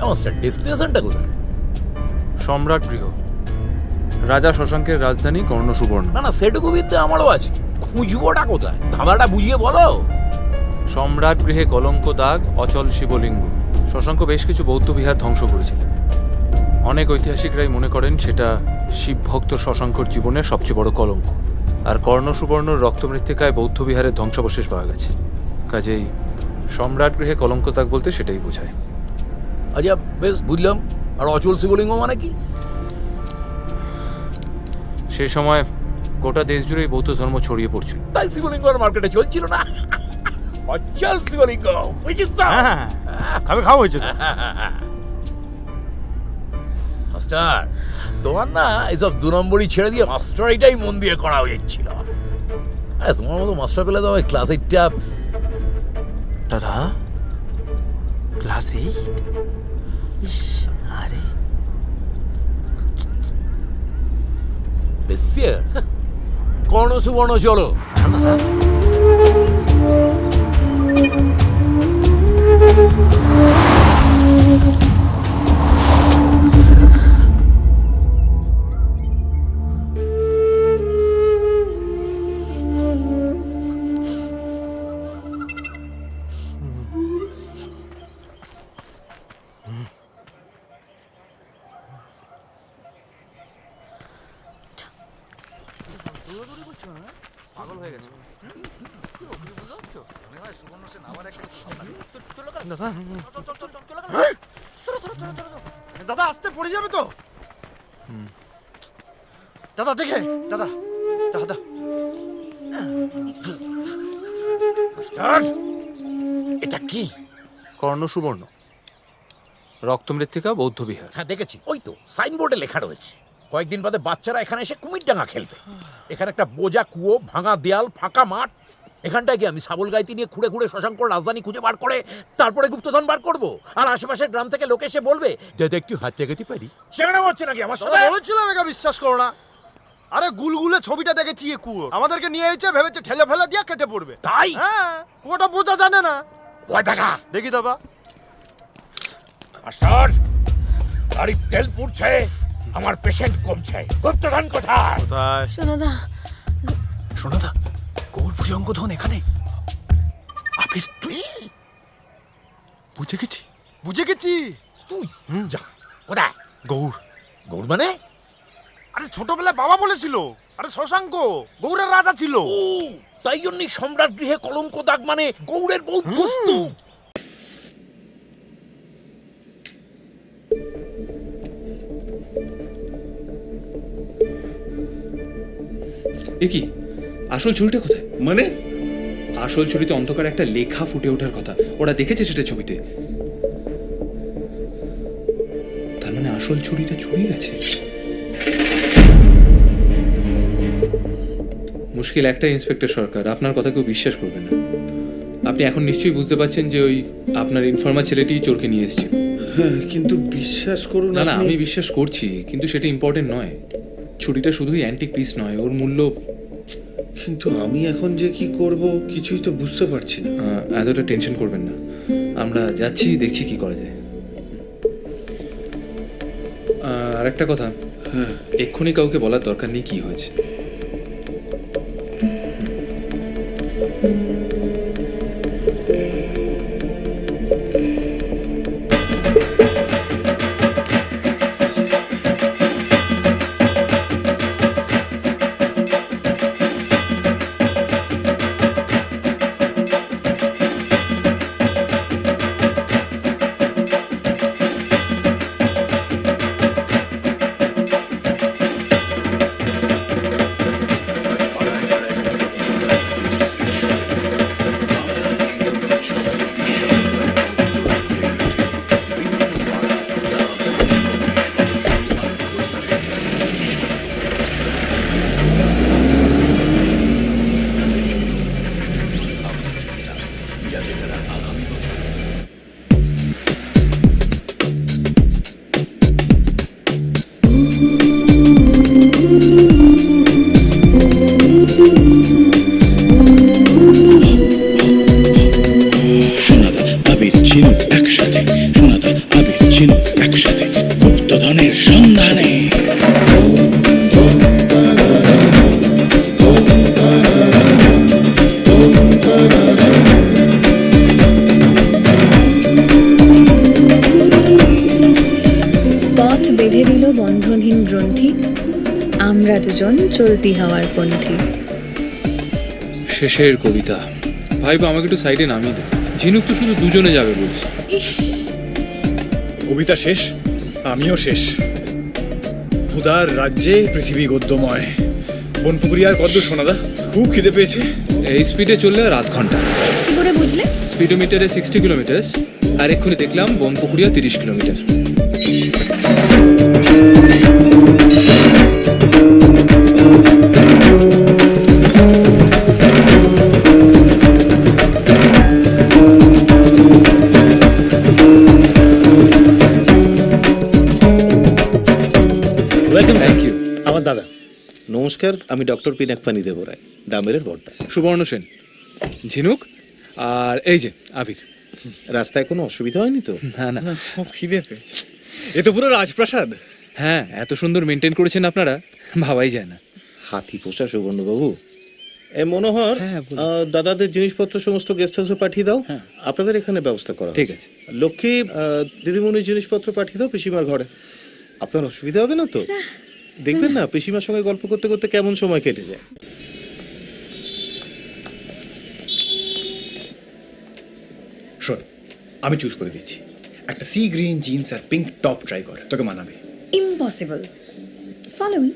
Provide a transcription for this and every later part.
Master, ডেস্টিনেশনটা কোথায়? সম্রাট গৃহ, রাজা শশাঙ্কের রাজধানী কর্ণসুবর্ণ। না না, সেটুকু বিদ্যা আমারও আছে, খুঁজবোটা কোথায়? ধাঁধাটা বুঝিয়ে বলো। সম্রাট গৃহে কলঙ্ক দাগ, অচল শিবলিঙ্গ। শশাঙ্ক বেশ কিছু বৌদ্ধ বিহার ধ্বংস করেছিলেন। অনেক ঐতিহাসিকরাই মনে করেন সেটা শিবভক্ত শশাঙ্কর জীবনের সবচেয়ে বড় কলঙ্ক। আর কর্ণসুবর্ণর রক্তমৃত্তিকায় বৌদ্ধ বিহারের ধ্বংসাবশেষ পাওয়া গেছে। কাজেই সম্রাট গৃহে কলঙ্ক দাগ বলতে সেটাই বোঝায়। আচ্ছা বেশ, বুঝলাম। আর অচল শিবলিঙ্গ মানে কি? সেই সময় গোটা দেশ জুড়েই বৌদ্ধ ধর্ম ছড়িয়ে পড়ছিল। তাই শিবলিঙ্গ আর মার্কেটে চলছিল না। অচল শিবলিঙ্গ, বুঝিস তো? খাবে খাওয়া হয়েছে তো। মাস্টার, তোমার না এইসব 2 নম্বরই ছেড়ে দিয়ে মাস্টার এটাই মন দিয়ে করা উচিত ছিল। তোমার মতো মাস্টার পেলে তো ক্লাস 8টা। দাদা ক্লাস 8? আরে বেশি কর্ণ সুবর্ণ চলো। পাগল হয়ে গেছে। দাদা আসতে পড়ে যাবে তো। দাদা দেখে, দাদা দাদা মাস্টার, এটা কি? কর্ণসুবর্ণ, রক্তমৃত্তিকা বৌদ্ধ বিহার। হ্যাঁ দেখেছি, ওই তো সাইনবোর্ডে লেখা রয়েছে। কয়েকদিন বাদে বাচ্চারা এখানে এসে কুমিরডাঙ্গা খেলবে। এখানে একটা বোজা কুয়ো, ভাঙা দেয়াল, ফাঁকা মাঠ। এখানটায় গিয়ে আমি সাবল গাইতি নিয়ে খুঁড়ে খুঁড়ে শশাঙ্কর রাজধানী খুঁজে বার করে তারপরে গুপ্তধন বার করব। আর আশেপাশের গ্রাম থেকে লোক এসে বলবে, দাদা একটু হাত জাগাতে পারি? সেখানে হচ্ছে নাকি আমার সাথে? বলেছিলাম একা বিশ্বাস করো না। আরে গুলগুলে ছবিটা দেখেছি, এ কুয়ো আমাদেরকে নিয়ে এসেছে, ভেবেছে ঠেলে ফেলে দিয়ে কেটে পড়বে। তাই? হ্যাঁ, কুয়োটা বোঝা জানে না। কয় টাকা? দেখি দাদা। মাস্টার, গাড়ির তেল পুড়ছে, আমার পেশেন্ট কমছে। গুপ্তধন কোথায়? কোথায়? সোনাদা, সোনাদা, গৌর ভুজঙ্গ ধন এখানে। আবির তুই? বুঝে গেছি। বুঝে গেছি। তুই যা। কোথায়? গৌর। গৌর মানে? আরে ছোটবেলায় বাবা বলেছিল, আরে শশাঙ্ক গৌড়ের রাজা ছিল। ও, তাই জন্যই সম্রাট গৃহে কলঙ্ক দাগ মানে গৌড়ের বৌদ্ধ স্তূপ। এ কি, আসল ছবিটা কোথায়? মানে আসল ছবিতে অন্ধকার একটা লেখা ফুটে ওঠার কথা। ওরা দেখেছে সেটা ছবিতে। তার মানে আসল ছুরিটা চুরি গেছে। মুশকিল একটাই ইন্সপেক্টর সরকার, আপনার কথা কেউ বিশ্বাস করবে না। আপনি এখন নিশ্চয়ই বুঝতে পারছেন যে ওই আপনার ইনফর্মার ছেলেটিই চোরকে নিয়ে এসেছিল। হ্যাঁ, কিন্তু বিশ্বাস করুন না না, আপনি- আমি বিশ্বাস করছি, কিন্তু সেটা ইম্পর্টেন্ট নয়। ছুরিটা শুধুই অ্যান্টিক পিস নয়, ওর মূল্য। কিন্তু আমি এখন যে কি করব কিছুই তো বুঝতে পারছি না। এতটা টেনশন করবেন না, আমরা যাচ্ছি, দেখছি কি করা যায়। আর একটা কথা, হ্যাঁ, এক্ষুনি কাউকে বলার দরকার নেই কি হয়েছে। ঝিনুক একসাথে গুপ্তধনের সন্ধানে। পথ বেঁধে দিল বন্ধনহীন গ্রন্থি, আমরা দুজন চলতি হওয়ার পন্থী। শেষের কবিতা। ভাইবা আমাকে একটু সাইডে নামিয়ে দে। ঝিনুক তো শুধু দুজনে যাবে বলছে। ইস, কবিতা শেষ, আমিও শেষ। ক্ষুধার রাজ্যে পৃথিবী গদ্যময়। বনপুকুরিয়ার কদ্দূর সোনাদা? খুব খিদে পেয়েছে। এই স্পিডে চললে আর 8 ঘন্টা। কি করে বুঝলে? স্পিডোমিটারে 60 কিলোমিটার, আর এক্ষুনি দেখলাম Banpukuria 30 kilometer. Welcome sir. Thank you. আমার দাদা। নমস্কার, আমি ডক্টর পিনাকপানি দেবরায়, ডামেরের বর্দা। সুবর্ণ সেন, ঝিনুক, আর এই যে আবির। রাস্তায় কোনো অসুবিধা হয়নি তো? না না, খুব খিদে পেয়েছে। এ তো পুরো রাজপ্রাসাদ। হ্যাঁ, এত সুন্দর মেনটেন করেছেন আপনারা, ভাবাই যায় না। হাতি পোষা সুবর্ণবাবু, এ মনোহর, হ্যাঁ, বলুন। দাদাদের জিনিসপত্র সমস্ত গেস্ট হাউসে পাঠিয়ে দাও। আপনাদের এখানে ব্যবস্থা করা ঠিক হয়েছে। আছে। লক্ষ্মী, দিদিমণির জিনিসপত্র পাঠিয়ে দাও পিসিমার ঘরে। আপনার অসুবিধা হবে না তো? দেখবেন না পিসিমার সঙ্গে গল্প করতে করতে কেমন সময় কেটে যায়। শোন, আমি চুজ করে দিচ্ছি। একটা সি গ্রিন জিন্স আর পিঙ্ক টপ ট্রাই কর, তোকে মানাবে। Impossible. Follow me.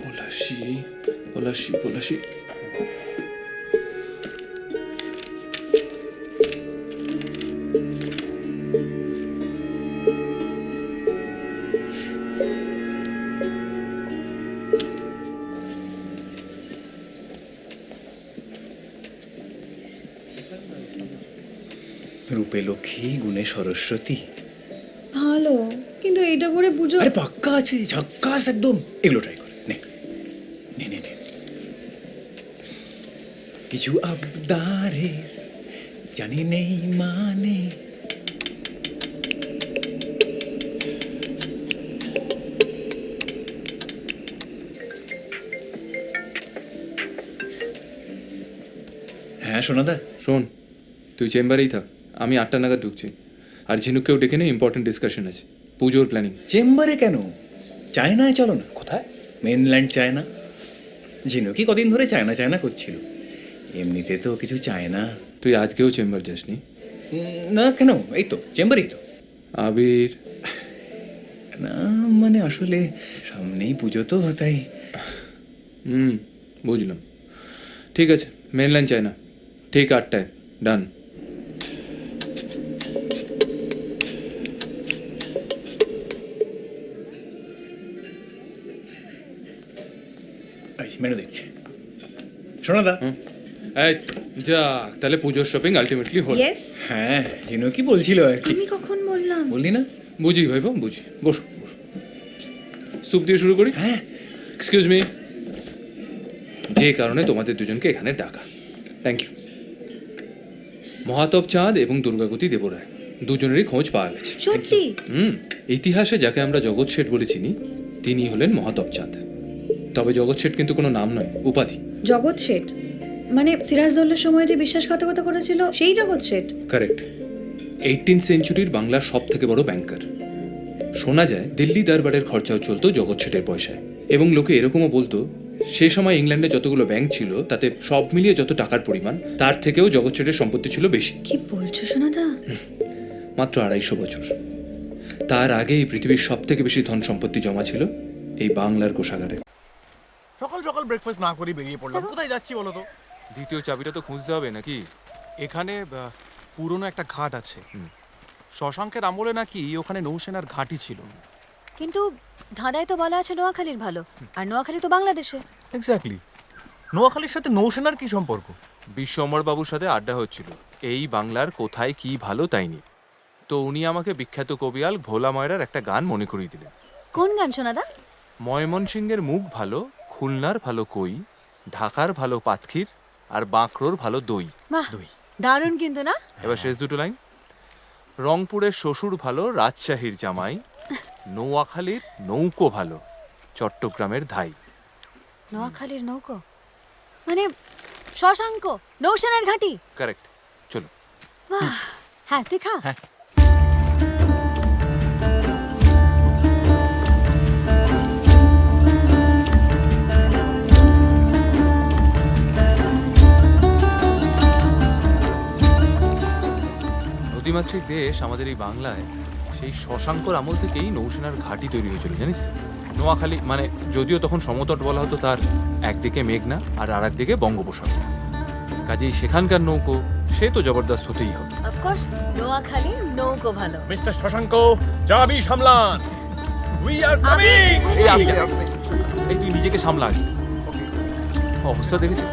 Palashi, Palashi, Palashi. রূপে লক্ষ্মী, গুণে সরস্বতী। ভালো, কিন্তু এইটা পরে পুজো। আরে পাক্কা আছে, ঝাক্কাস একদম। এগুলো ট্রাই কর, নে নে নে নে। কিছু আবদারে জানি নেই মানে। হ্যাঁ সোনাদা। শোন, তুই চেম্বারেই থাক, আমি 8টা নাগাদ ঢুকছি। আর ঝিনুককেও ডেকে নে, ইম্পর্টেন্ট ডিসকাশন আছে, পুজোর প্ল্যানিং। চেম্বারে কেন? চায়নায় চলো না। কোথায়? Mainland China. ঝিনুকি কদিন ধরে চায়না চায়না করছিল। এমনিতে তো কিছু চায় না। তুই আজকেও চেম্বার যাসনি? না কেন, এই তো চেম্বারেই তো। আবির, না মানে আসলে সামনেই পুজো তো, তাই। বুঝলাম। ঠিক আছে, মেনল্যান্ড চাই না, ঠিক 8টায়, ডান। মেনু দেখছি সোনাদা। এই যা, তাহলে পুজোর শপিং আলটিমেটলি হল। ইয়েস। হ্যাঁ ঝিনুকি বলছিল আর কি। আমি কখন বললাম? বললি না? বুঝি ভাই, বুঝি। বসো বসো, স্যুপ দিয়ে শুরু করি। হ্যাঁ। এক্সকিউজ মি, যে কারণে তোমাদের দুজনকে এখানে ডাকা, থ্যাংক ইউ। মহাতব চাঁদ এবং দুর্গাগতি দেবরায় দুজনেরই খোঁজ পাওয়া গেছে। সত্যি? ইতিহাসে যাকে আমরা জগৎ শেঠ বলে চিনি, তিনি হলেন মহাতব চাঁদ। তবে জগৎ শেঠ কিন্তু কোনো নাম নয়, উপাধি। জগৎ শেঠ মানে সিরাজদৌল্লার সময় যে বিশ্বাসঘাতকতা করেছিল সেই জগৎ শেঠ? কারেক্ট। 18th সেঞ্চুরির বাংলার সব থেকে বড় ব্যাংকার। শোনা যায় দিল্লি দরবারের খরচাও চলতো জগৎ শেঠের পয়সায়। এবং লোকে এরকমও বলতো, সে সময় ইংল্যান্ডে যতগুলো ব্যাংক ছিল তাতে সব মিলিয়ে যত টাকার পরিমাণ, তার থেকেও জগৎ শেঠের সম্পত্তি ছিল বেশি। কি বলছো সোনাদা? মাত্র 250 বছর। তার আগে এই পৃথিবীর সব থেকে বেশি ধন সম্পত্তি জমা ছিল এই বাংলার কোষাগারে। সকাল সকাল ব্রেকফাস্ট না করে বেরিয়ে পড়লাম। কোথায় যাচ্ছি বলো তো? দ্বিতীয় চাবিটা তো খুঁজতে হবে নাকি? এখানে পুরনো একটা ঘাট আছে। শশাঙ্কের আমলে নাকি ওখানে নৌসেনার ঘাঁটি ছিল। কিন্তু ধাঁধায় তো বলা আছে নোয়াখালীর ভালো, আর নোয়াখালী তো বাংলাদেশে। এক্স্যাক্টলি। নোয়াখালীর সাথে নৌসেনার কি সম্পর্ক? বিশ্বম্বর বাবুর সাথে আড্ডা হচ্ছিল এই বাংলার কোথায় কি ভালো তাই নিয়ে। তো উনি আমাকে বিখ্যাত কবিয়াল ভোলা ময়রার একটা গান মনে করিয়ে দিলেন। কোন গান শোনাদা? ময়মনসিংহের মুখ ভালো, খুলনার ভালো কই, ঢাকার ভালো পাতখির, আর বাঁকড়োর ভালো দই। বাহ, দারুণ কিন্তু না? এবার শেষ দুটো লাইন। রংপুরের শ্বশুর ভালো, রাজশাহীর জামাই, নোয়াখালীর নৌকো ভালো, চট্টগ্রামের ধাই। নোয়াখালীর নৌকো মানে শশাঙ্ক নৌসেনার ঘাঁটি। কারেক্ট। চলো। বাহ, হ্যাঁ তুই খা। নদীমাতৃক দেশ আমাদের এই বাংলায় সেই শশাঙ্কর আমল থেকেই নৌসেনার ঘাঁটি তৈরি হয়েছিল, জানিস তো? নোয়াখালী মানে যদিও তখন সমতট বলা হতো, তার একদিকে মেঘনা আর আর একদিকে বঙ্গোপসাগর, কাজেই সেখানকার নৌকো সে তো জবরদস্ত হতেই হবে। অফকোর্স নোয়াখালীর নৌকো ভালো। মিস্টার শশাঙ্ক, চাবি সামলান। We are coming. এই তুই নিজেকে সামলা আগে। অবস্থা দেখেছিস?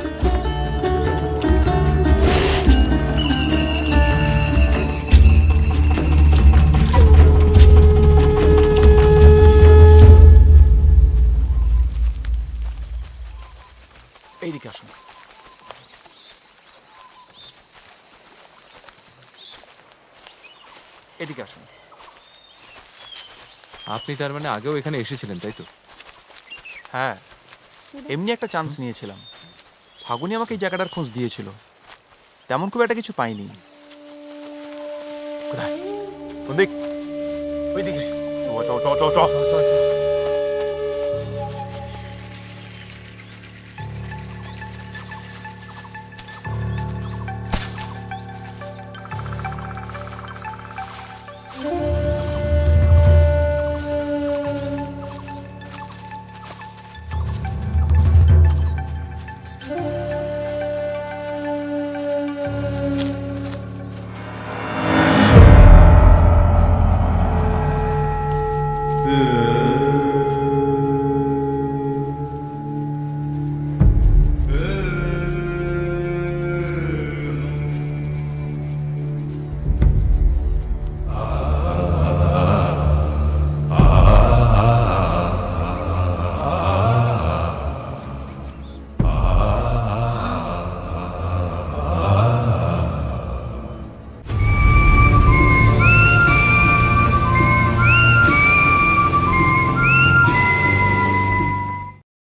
এইদিকে আসুন। এদিকে আসুন। আপনি তার মানে আগেও এখানে এসেছিলেন, তাই তো? হ্যাঁ, এমনি একটা চান্স নিয়েছিলাম। ফাগুনি আমাকে এই জায়গাটার খোঁজ দিয়েছিল, তেমন খুব একটা কিছু পাইনি। কোথায়? কোন দিক? ওইদিকে। চ চ চ চ চ।